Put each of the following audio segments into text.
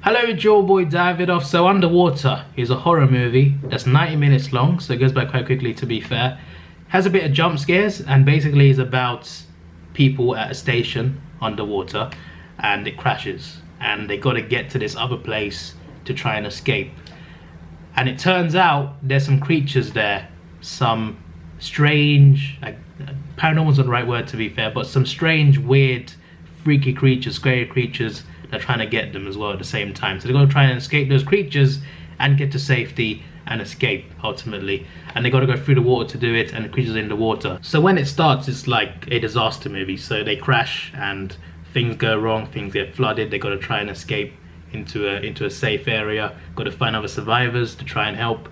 Hello, it's your boy Davidoff. So Underwater is a horror movie that's 90 minutes long, so it goes by quite quickly to be fair. Has a bit of jump scares and basically is about people at a station underwater and it crashes and they got to get to this other place to try and escape. And it turns out there's some creatures there, some strange, paranormal's not the right word to be fair, but some strange, weird, freaky creatures, scary creatures that are trying to get them as well at the same time. So they're going to try and escape those creatures and get to safety and escape ultimately. And they got to go through the water to do it, and the creatures are in the water. So when it starts, it's like a disaster movie. So they crash and things go wrong, things get flooded. They got to try and escape into a safe area. Got to find other survivors to try and help.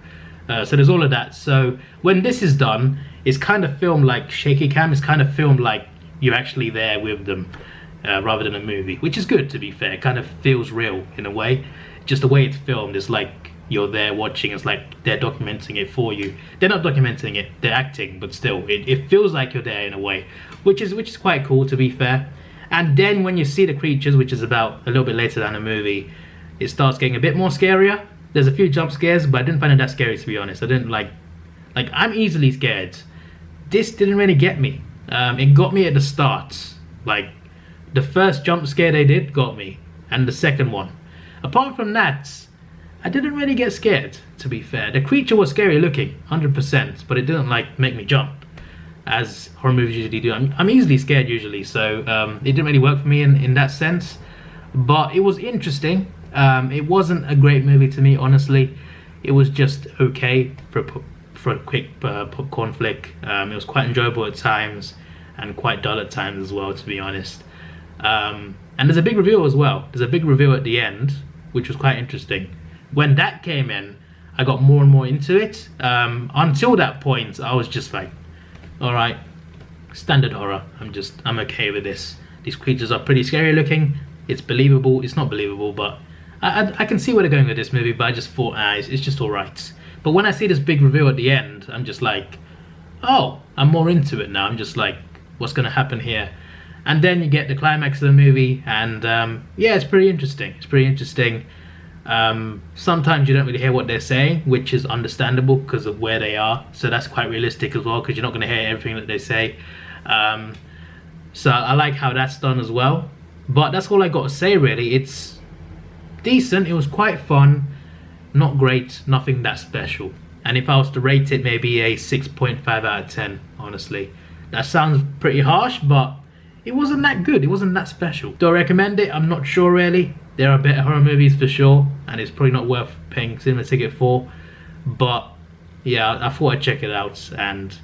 So there's all of that. So when this is done, it's kind of filmed like shaky cam. It's kind of filmed like you're actually there with them. Rather than a movie, which is good to be fair. It kind of feels real in a way. Just the way it's filmed is like you're there watching. It's like they're documenting it for you. They're not documenting it, they're acting, but still it feels like you're there in a way, which is quite cool to be fair. And then when you see the creatures, which is about a little bit later than the movie, it starts getting a bit more scarier. There's a few jump scares, but I didn't find it that scary to be honest. I didn't like I'm easily scared. This didn't really get me. It got me at the start. Like the first jump scare they did got me, and the second one. Apart from that, I didn't really get scared, to be fair. The creature was scary looking, 100%, but it didn't like make me jump, as horror movies usually do. I'm easily scared usually, so it didn't really work for me in that sense. But it was interesting. It wasn't a great movie to me, honestly. It was just okay for a quick popcorn flick. It was quite enjoyable at times, and quite dull at times as well, to be honest. And there's a big reveal as well. There's a big reveal at the end, which was quite interesting. When that came in, I got more and more into it. Until that point, I was just like, all right, standard horror. I'm okay with this. These creatures are pretty scary looking. It's believable. It's not believable, but I can see where they're going with this movie. But I just thought, it's just all right. But when I see this big reveal at the end, I'm just like, oh, I'm more into it now. I'm just like, what's going to happen here? And then you get the climax of the movie, and yeah, it's pretty interesting. It's pretty interesting. Sometimes you don't really hear what they're saying, which is understandable because of where they are. So that's quite realistic as well, because you're not going to hear everything that they say. So I like how that's done as well. But that's all I got to say really. It's decent. It was quite fun. Not great. Nothing that special. And if I was to rate it, maybe a 6.5 out of 10, honestly. That sounds pretty harsh, but it wasn't that good. It wasn't that special. Do I recommend it? I'm not sure really. There are better horror movies for sure, and it's probably not worth paying cinema ticket for. But yeah, I thought I'd check it out, and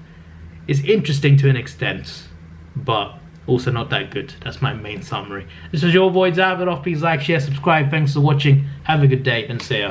it's interesting to an extent, but also not that good. That's my main summary. This is your boy Davidoff. Please like, share, subscribe. Thanks for watching. Have a good day, and see ya.